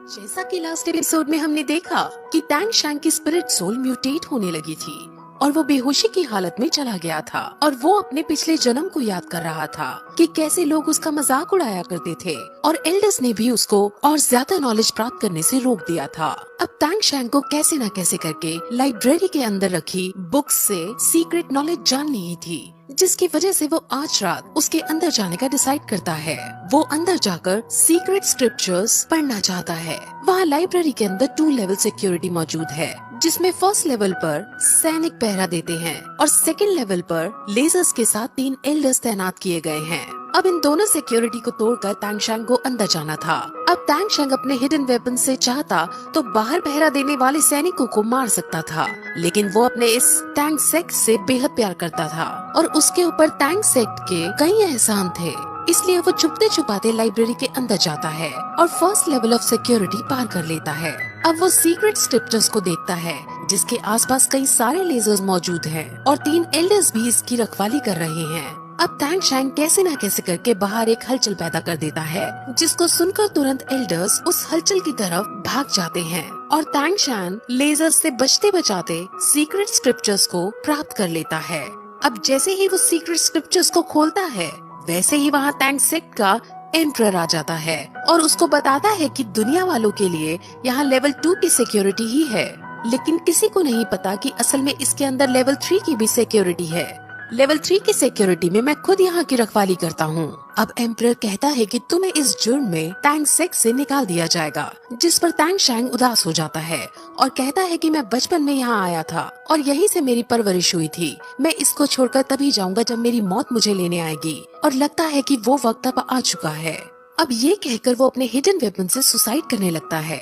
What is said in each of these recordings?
जैसा कि last episode में हमने देखा कि टैंग शैंग की स्पिरिट सोल म्यूटेट होने लगी थी और वो बेहोशी की हालत में चला गया था और वो अपने पिछले जन्म को याद कर रहा था कि कैसे लोग उसका मजाक उड़ाया करते थे और एल्डर्स ने भी उसको और ज्यादा नॉलेज प्राप्त करने से रोक दिया था। अब टैंग शैंग को कैसे न कैसे करके लाइब्रेरी के अंदर रखी बुक्स से सीक्रेट नॉलेज जाननी ही थी, जिसकी वजह से वो आज रात उसके अंदर जाने का डिसाइड करता है। वो अंदर जाकर सीक्रेट स्क्रिप्चर्स पढ़ना चाहता है। वहाँ लाइब्रेरी के अंदर 2 लेवल सिक्योरिटी मौजूद है, जिसमें फर्स्ट लेवल पर सैनिक पहरा देते हैं और सेकंड लेवल पर लेजर्स के साथ 3 एल्डर्स तैनात किए गए हैं। अब इन दोनों सिक्योरिटी को तोड़कर टैंग शैंग को अंदर जाना था। अब टैंग शैंग अपने हिडन वेपन से चाहता तो बाहर पहरा देने वाले सैनिकों को मार सकता था, लेकिन वो अपने इस टैंग सेक्ट से बेहद प्यार करता था और उसके ऊपर टैंग सेक्ट के कई एहसान थे, इसलिए वो छुपते छुपाते लाइब्रेरी के अंदर जाता है और फर्स्ट लेवल ऑफ सिक्योरिटी पार कर लेता है। अब वो सीक्रेट स्क्रिप्चर्स को देखता है, जिसके आसपास कई सारे लेजर्स मौजूद हैं और 3 एल्डर्स भी इसकी रखवाली कर रहे हैं। अब टैंग शैंग कैसे न कैसे करके बाहर एक हलचल पैदा कर देता है, जिसको सुनकर तुरंत एल्डर्स उस हलचल की तरफ भाग जाते हैं और टैंग शैंग लेजर्स से बचते बचाते सीक्रेट स्क्रिप्चर्स को प्राप्त कर लेता है। अब जैसे ही वो सीक्रेट स्क्रिप्चर्स को खोलता है, वैसे ही वहाँ टैंग सेक्ट का एम्परर आ जाता है और उसको बताता है कि दुनिया वालों के लिए यहाँ लेवल 2 की सिक्योरिटी ही है, लेकिन किसी को नहीं पता कि असल में इसके अंदर लेवल 3 की भी सिक्योरिटी है। लेवल 3 की सिक्योरिटी में मैं खुद यहाँ की रखवाली करता हूँ। अब एम्परर कहता है कि तुम्हें इस जुर्म में टैंग सेक्ट से निकाल दिया जाएगा, जिस पर टैंग शैंग उदास हो जाता है और कहता है कि मैं बचपन में यहाँ आया था और यहीं से मेरी परवरिश हुई थी। मैं इसको छोड़कर तभी जाऊंगा जब मेरी मौत मुझे लेने आएगी और लगता है कि वो वक्त अब आ चुका है। अब ये कहकर वो अपने हिडन वेपन से सुसाइड करने लगता है,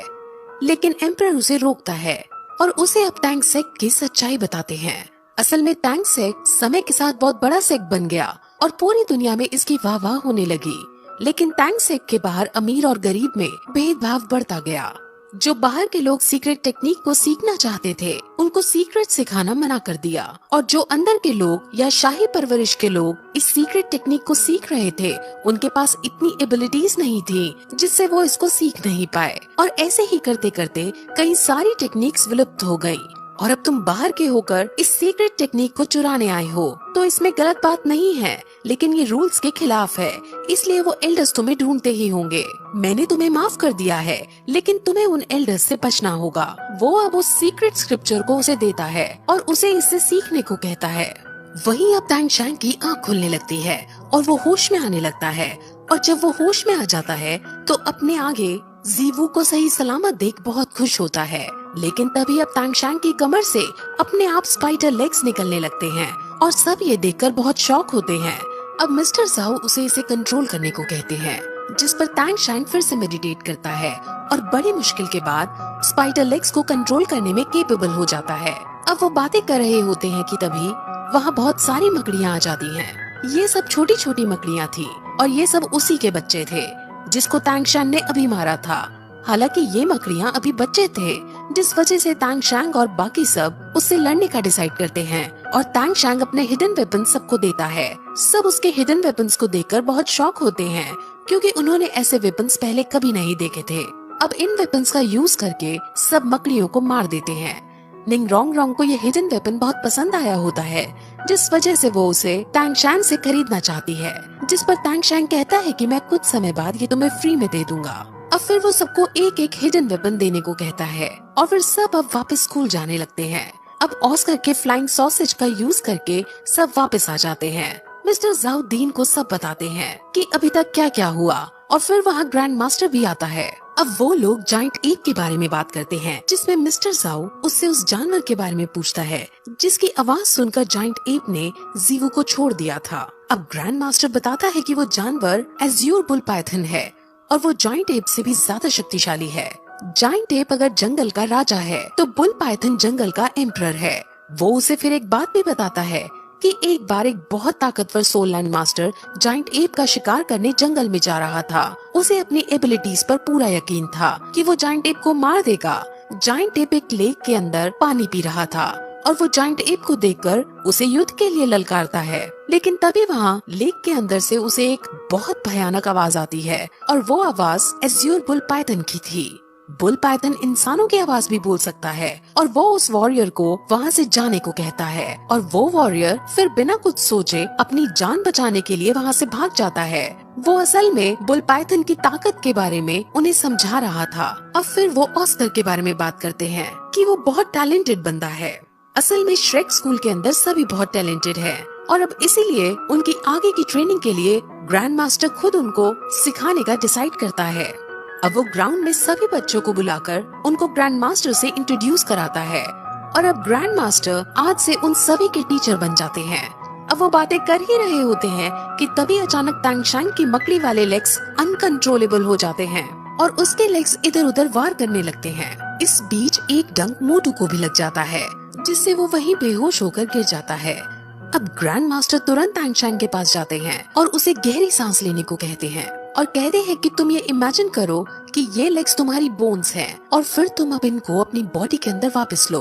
लेकिन एम्परर उसे रोकता है और उसे अब टैंग सेक्ट की सच्चाई बताते हैं। असल में टैंग सेक्ट समय के साथ बहुत बड़ा सेक्ट बन गया और पूरी दुनिया में इसकी वाह-वाह होने लगी, लेकिन टैंग सेक्ट के बाहर अमीर और गरीब में भेदभाव बढ़ता गया। जो बाहर के लोग सीक्रेट टेक्निक को सीखना चाहते थे, उनको सीक्रेट सिखाना मना कर दिया और जो अंदर के लोग या शाही परवरिश के लोग इस सीक्रेट टेक्निक को सीख रहे थे, उनके पास इतनी एबिलिटीज नहीं थी जिससे वो इसको सीख नहीं पाए और ऐसे ही करते करते कई सारी टेक्निक्स विलुप्त हो गयी। और अब तुम बाहर के होकर इस सीक्रेट टेक्निक को चुराने आए हो, तो इसमें गलत बात नहीं है, लेकिन ये रूल्स के खिलाफ है, इसलिए वो एल्डर्स तुम्हें ढूंढते ही होंगे। मैंने तुम्हें माफ कर दिया है, लेकिन तुम्हें उन एल्डर्स से बचना होगा। वो अब उस सीक्रेट स्क्रिप्चर को उसे देता है और उसे इससे सीखने को कहता है। वहीं अब टैंग शैंग की आँख खुलने लगती है और वो होश में आने लगता है और जब वो होश में आ जाता है तो अपने आगे जीवू को सही सलामत देख बहुत खुश होता है, लेकिन तभी अब टैंग शैंग की कमर से अपने आप स्पाइडर लेग्स निकलने लगते हैं और सब ये देखकर बहुत शॉक होते हैं। अब मिस्टर जाओ उसे इसे कंट्रोल करने को कहते हैं, जिस पर टैंग शैंग फिर से मेडिटेट करता है और बड़ी मुश्किल के बाद स्पाइडर लेग्स को कंट्रोल करने में केपेबल हो जाता है। अब वो बातें कर रहे होते हैं कि तभी वहाँ बहुत सारी मकड़ियाँ आ जाती हैं। ये सब छोटी छोटी मकड़ियाँ थी और ये सब उसी के बच्चे थे जिसको टैंग शैंग ने अभी मारा था। हालांकि ये मकड़ियाँ अभी बच्चे थे, जिस वजह से टैंग शैंग और बाकी सब उससे लड़ने का डिसाइड करते हैं और टैंग शैंग अपने हिडन वेपन सबको देता है। सब उसके हिडन वेपन्स को देखकर बहुत शॉक होते हैं, क्योंकि उन्होंने ऐसे वेपन्स पहले कभी नहीं देखे थे। अब इन वेपन्स का यूज करके सब मकड़ियों को मार देते हैं। निंग रोंग रोंग को ये हिडन वेपन बहुत पसंद आया होता है, जिस वजह से वो उसे टैंग शैंग से खरीदना चाहती है, जिस पर टैंग शैंग कहता है कि मैं कुछ समय बाद ये तुम्हें फ्री में दे दूंगा। अब फिर वो सबको एक एक हिडन वेपन देने को कहता है और फिर सब अब वापस स्कूल जाने लगते हैं। अब ऑस्कर के फ्लाइंग सॉसेज का यूज करके सब वापस आ जाते हैं। मिस्टर जाओ दीन को सब बताते हैं कि अभी तक क्या क्या हुआ और फिर वहाँ ग्रैंड मास्टर भी आता है। अब वो लोग जाइंट एप के बारे में बात करते हैं, जिसमें मिस्टर जाओ उससे उस जानवर के बारे में पूछता है जिसकी आवाज सुनकर जाइंट एप ने जीवू को छोड़ दिया था। अब ग्रैंड मास्टर बताता है कि वो जानवर एज्योर बुल पाइथन है और वो जाइंट एप से भी ज्यादा शक्तिशाली है। जाइंट एप अगर जंगल का राजा है तो बुल पाइथन जंगल का एम्परर है। वो उसे फिर एक बात भी बताता है कि एक बार एक बहुत ताकतवर Soul Land master giant ape का शिकार करने जंगल में जा रहा था। उसे अपनी एबिलिटीज पर पूरा यकीन था कि वो जाइंट एप को मार देगा। जाइंट एप एक लेक के अंदर पानी पी रहा था और वो जाइंट एप को देखकर उसे युद्ध के लिए ललकारता है, लेकिन तभी वहाँ लेक के अंदर से उसे एक बहुत भयानक आवाज आती है और वो आवाज एज्योर बुल पाइथन की थी। बुल पाइथन इंसानों की आवाज भी बोल सकता है और वो उस वॉरियर को वहाँ से जाने को कहता है और वो वॉरियर फिर बिना कुछ सोचे अपनी जान बचाने के लिए वहाँ से भाग जाता है। वो असल में बुल पाइथन की ताकत के बारे में उन्हें समझा रहा था। अब फिर वो ऑस्कर के बारे में बात करते हैं कि वो बहुत टैलेंटेड बंदा है। असल में श्रेक स्कूल के अंदर सभी बहुत टैलेंटेड है और अब इसीलिए उनकी आगे की ट्रेनिंग के लिए ग्रैंड मास्टर खुद उनको सिखाने का डिसाइड करता है। अब वो ग्राउंड में सभी बच्चों को बुलाकर उनको ग्रैंड मास्टर से इंट्रोड्यूस कराता है और अब ग्रैंड मास्टर आज से उन सभी के टीचर बन जाते हैं। अब वो बातें कर ही रहे होते हैं कि तभी अचानक तांग शैंग की मकड़ी वाले लेग्स अनकंट्रोलेबल हो जाते हैं और उसके लेग्स इधर उधर वार करने लगते हैं। इस बीच एक डंक मोटू को भी लग जाता है जिससे वो वहीं बेहोश होकर गिर जाता है। अब ग्रैंड मास्टर तुरंत तांग शैंग के पास जाते हैं और उसे गहरी सांस लेने को कहते हैं और कहते हैं कि तुम ये इमेजिन करो कि ये लेग्स तुम्हारी बोन्स हैं और फिर तुम अब इनको अपनी बॉडी के अंदर वापस लो।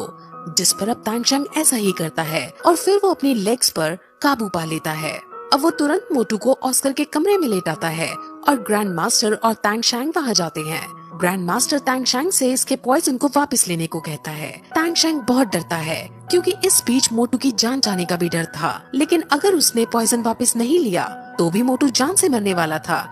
जिस पर अब तांग शैंग ऐसा ही करता है और फिर वो अपनी लेग्स पर काबू पा लेता है। अब वो तुरंत मोटू को ऑस्कर के कमरे में लेटाता है और ग्रैंड मास्टर और तांग शैंग वहाँ जाते हैं। ग्रैंड मास्टर तांग शैंग से इसके पॉइजन को वापस लेने को कहता है। तांग शैंग बहुत डरता है क्योंकि इस बीच मोटू की जान जाने का भी डर था, लेकिन अगर उसने पॉइजन वापस नहीं लिया तो भी मोटू जान से मरने वाला था।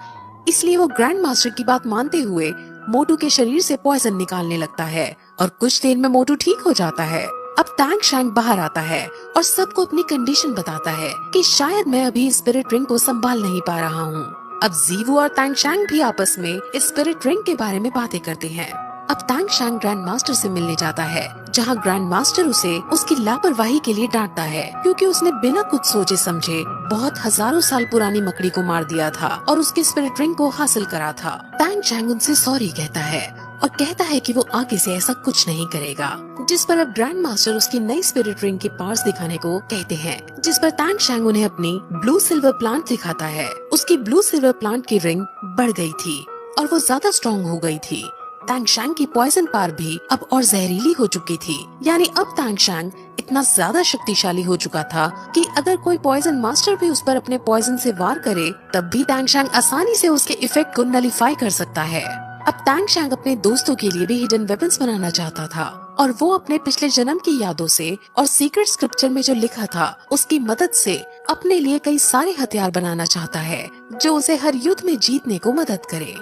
इसलिए वो ग्रैंड मास्टर की बात मानते हुए मोटू के शरीर से पॉइजन निकालने लगता है और कुछ देर में मोटू ठीक हो जाता है। अब तांग शैंग बाहर आता है और सबको अपनी कंडीशन बताता है कि शायद मैं अभी स्पिरिट रिंग को संभाल नहीं पा रहा हूँ। अब जीवू और तांग शैंग भी आपस में स्पिरिट रिंग के बारे में बातें करते हैं। अब तांग शैंग ग्रैंड मास्टर से मिलने जाता है जहाँ ग्रैंड मास्टर उसे उसकी लापरवाही के लिए डांटता है क्योंकि उसने बिना कुछ सोचे समझे बहुत हजारों साल पुरानी मकड़ी को मार दिया था और उसके स्पिरिट रिंग को हासिल करा था। तांग शैंग उनसे सॉरी कहता है और कहता है कि वो आगे से ऐसा कुछ नहीं करेगा, जिस पर अब ग्रैंड मास्टर उसकी नई स्पिरिट रिंग के पार्ट्स दिखाने को कहते हैं, जिस पर तांग शैंग उन्हें अपनी ब्लू सिल्वर प्लांट दिखाता है। उसकी ब्लू सिल्वर प्लांट की रिंग बढ़ गई थी और वो ज्यादा स्ट्रॉन्ग हो गई थी। तांग शैंग की पॉइजन पार भी अब और जहरीली हो चुकी थी, यानी अब तांग शैंग इतना ज्यादा शक्तिशाली हो चुका था कि अगर कोई पॉइजन मास्टर भी उस पर अपने पॉइजन से वार करे तब भी तांग शैंग आसानी से उसके इफेक्ट को नलीफाई कर सकता है। अब तांग शैंग अपने दोस्तों के लिए भी हिडन वेपन्स बनाना चाहता था और वो अपने पिछले जन्म की यादों से और सीक्रेट स्क्रिप्चर में जो लिखा था उसकी मदद से अपने लिए कई सारे हथियार बनाना चाहता है जो उसे हर युद्ध में जीतने को मदद करे।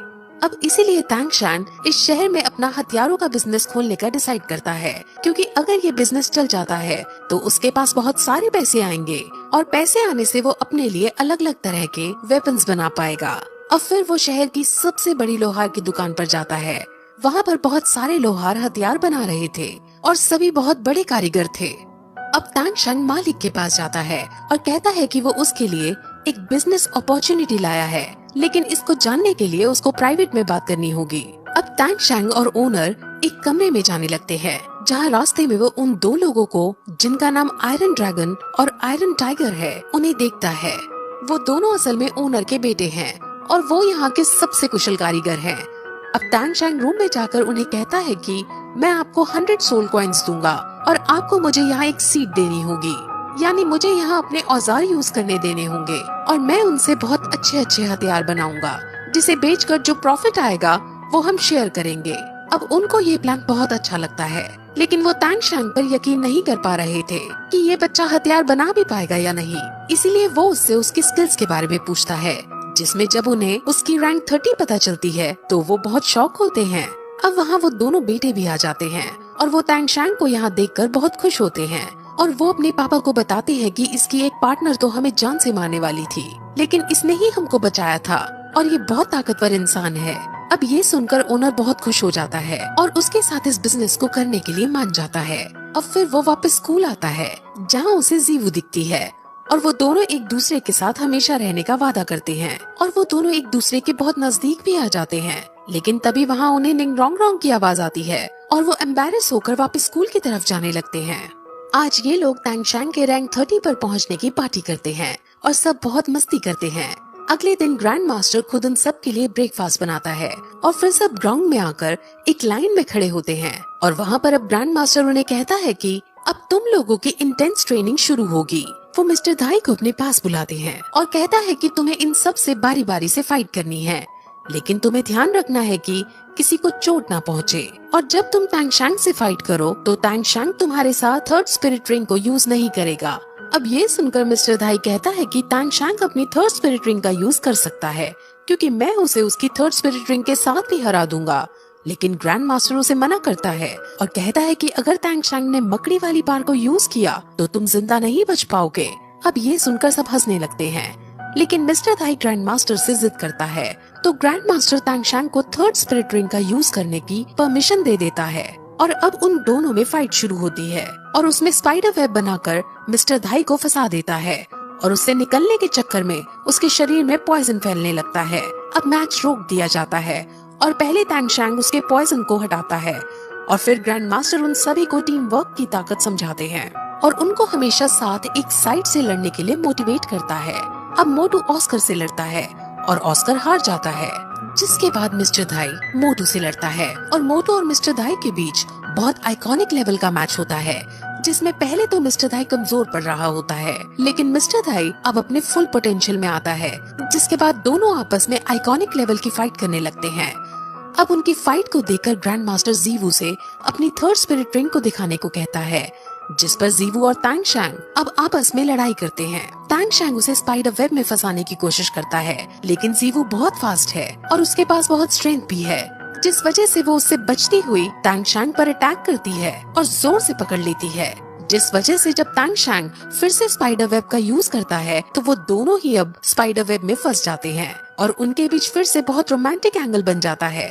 अब इसीलिए तांग शैंग इस शहर में अपना हथियारों का बिजनेस खोलने का डिसाइड करता है क्योंकि अगर ये बिजनेस चल जाता है तो उसके पास बहुत सारे पैसे आएंगे और पैसे आने से वो अपने लिए अलग अलग तरह के वेपन्स बना पाएगा। अब फिर वो शहर की सबसे बड़ी लोहार की दुकान पर जाता है। वहाँ पर बहुत सारे लोहार हथियार बना रहे थे और सभी बहुत बड़े कारीगर थे। अब तांग शैंग मालिक के पास जाता है और कहता है कि वो उसके लिए एक बिजनेस अपॉर्चुनिटी लाया है, लेकिन इसको जानने के लिए उसको प्राइवेट में बात करनी होगी। अब तांग शैंग और ओनर एक कमरे में जाने लगते हैं जहाँ रास्ते में वो उन दो लोगों को जिनका नाम आयरन ड्रैगन और आयरन टाइगर है उन्हें देखता है। वो दोनों असल में ओनर के बेटे हैं और वो यहाँ के सबसे कुशल कारीगर हैं। अब तांग शैंग रूम में जाकर उन्हें कहता है कि मैं आपको 100 सोल कॉइन्स दूंगा और आपको मुझे यहाँ एक सीट देनी होगी, यानी मुझे यहाँ अपने औजार यूज करने देने होंगे और मैं उनसे बहुत अच्छे अच्छे हथियार बनाऊंगा जिसे बेचकर जो प्रॉफिट आएगा वो हम शेयर करेंगे। अब उनको ये प्लान बहुत अच्छा लगता है, लेकिन वो तांग शैंग पर यकीन नहीं कर पा रहे थे कि ये बच्चा हथियार बना भी पाएगा या नहीं। इसीलिए वो उससे उसकी स्किल्स के बारे में पूछता है, जिसमें जब उन्हें उसकी रैंक 30 पता चलती है तो वो बहुत शॉक होते हैं। अब वहाँ वो दोनों बेटे भी आ जाते हैं और वो तांग शैंग को यहाँ देखकर बहुत खुश होते हैं और वो अपने पापा को बताते हैं कि इसकी एक पार्टनर तो हमें जान से मारने वाली थी, लेकिन इसने ही हमको बचाया था और ये बहुत ताकतवर इंसान है। अब ये सुनकर ओनर बहुत खुश हो जाता है और उसके साथ इस बिजनेस को करने के लिए मान जाता है। अब फिर वो वापस स्कूल आता है जहाँ उसे जीवू दिखती है और वो दोनों एक दूसरे के साथ हमेशा रहने का वादा करते हैं और वो दोनों एक दूसरे के बहुत नजदीक भी आ जाते हैं। लेकिन तभी वहाँ उन्हें निंग रोंग रोंग की आवाज आती है और वो एम्बैरेस होकर वापस स्कूल की तरफ जाने लगते हैं। आज ये लोग तांग शैंग के रैंक 30 पर पहुँचने की पार्टी करते हैं और सब बहुत मस्ती करते हैं। अगले दिन ग्रैंड मास्टर खुद उन सब के लिए ब्रेकफास्ट बनाता है और फिर सब ग्राउंड में आकर एक लाइन में खड़े होते हैं और वहाँ पर अब ग्रैंड मास्टर उन्हें कहता है कि अब तुम लोगों की इंटेंस ट्रेनिंग शुरू होगी। वो मिस्टर धाई को अपने पास बुलाते हैं और कहता है कि तुम्हें इन सब से बारी बारी से फाइट करनी है। लेकिन तुम्हें ध्यान रखना है कि किसी को चोट ना पहुंचे। और जब तुम टैंग शैंग से फाइट करो तो टैंग शैंग तुम्हारे साथ थर्ड स्पिरिट रिंग को यूज नहीं करेगा। अब ये सुनकर मिस्टर धाई कहता है कि टैंग शैंग अपनी थर्ड स्पिरिट रिंग का यूज कर सकता है, क्योंकि मैं उसे उसकी थर्ड स्पिरिट रिंग के साथ भी हरा दूंगा। लेकिन ग्रैंड मास्टर उसे मना करता है और कहता है कि अगर टैंग शैंग ने मकड़ी वाली बार को यूज किया तो तुम जिंदा नहीं बच पाओगे। अब ये सुनकर सब हंसने लगते हैं, लेकिन मिस्टर धाई ग्रैंड मास्टर से जिद करता है, तो ग्रैंड मास्टर टैंग शैंग को थर्ड स्पिरिट रिंग का यूज करने की परमिशन दे देता है। और अब उन दोनों में फाइट शुरू होती है और उसमें स्पाइडर वेब बनाकर मिस्टर धाई को फंसा देता है और उससे निकलने के चक्कर में उसके शरीर में पॉइजन फैलने लगता है। अब मैच रोक दिया जाता है और पहले टैंग शैंग उसके पॉइजन को हटाता है और फिर ग्रैंड मास्टर उन सभी को टीम वर्क की ताकत समझाते हैं और उनको हमेशा साथ एक साइड से लड़ने के लिए मोटिवेट करता है। अब मोटू ऑस्कर से लड़ता है और ऑस्कर हार जाता है, जिसके बाद मिस्टर धाई मोटू से लड़ता है और मोटू और मिस्टर धाई के बीच बहुत आइकॉनिक लेवल का मैच होता है, जिसमें पहले तो मिस्टर धाई कमजोर पड़ रहा होता है, लेकिन मिस्टर धाई अब अपने फुल पोटेंशियल में आता है, जिसके बाद दोनों आपस में आइकॉनिक लेवल की फाइट करने लगते हैं। अब उनकी फाइट को देखकर ग्रैंड मास्टर जीवू से अपनी थर्ड स्पिरिट रिंग को दिखाने को कहता है, जिस पर जीवू और टैंग शैंग अब आपस में लड़ाई करते हैं। टैंग शैंग उसे स्पाइडर वेब में फंसाने की कोशिश करता है, लेकिन जीवू बहुत फास्ट है और उसके पास बहुत स्ट्रेंथ भी है, जिस वजह से वो उससे बचती हुई टैंग शैंग पर अटैक करती है और जोर से पकड़ लेती है, जिस वजह से जब टैंग शैंग फिर से स्पाइडर वेब का यूज करता है तो वो दोनों ही अब स्पाइडर वेब में फंस जाते हैं और उनके बीच फिर से बहुत रोमांटिक एंगल बन जाता है।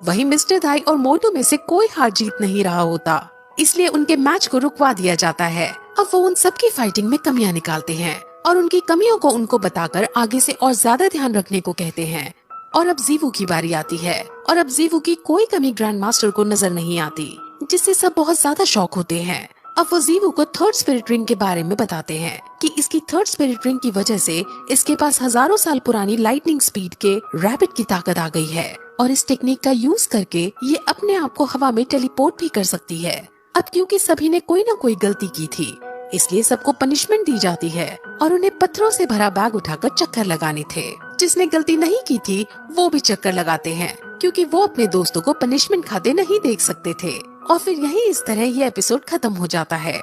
वहीं मिस्टर धाई और मोटू में से कोई हार जीत नहीं रहा होता, इसलिए उनके मैच को रुकवा दिया जाता है। अब वो उन सबकी फाइटिंग में कमियां निकालते हैं और उनकी कमियों को उनको बताकर आगे से और ज्यादा ध्यान रखने को कहते हैं। और अब जीवू की बारी आती है और अब जीवू की कोई कमी ग्रैंड मास्टर को नजर नहीं आती, जिससे सब बहुत ज्यादा शॉक होते हैं। अब वो जीवू को थर्ड स्पिरिट रिंग के बारे में बताते हैं कि इसकी थर्ड स्पिरिट रिंग की वजह से इसके पास हजारों साल पुरानी लाइटनिंग स्पीड के रैबिट की ताकत आ गई है और इस टेक्निक का यूज करके ये अपने आप को हवा में टेलीपोर्ट भी कर सकती है। अब क्योंकि सभी ने कोई न कोई गलती की थी, इसलिए सबको पनिशमेंट दी जाती है और उन्हें पत्थरों से भरा बैग उठाकर चक्कर लगाने थे। जिसने गलती नहीं की थी वो भी चक्कर लगाते हैं, क्योंकि वो अपने दोस्तों को पनिशमेंट खाते नहीं देख सकते थे। और फिर यही इस तरह ये एपिसोड खत्म हो जाता है।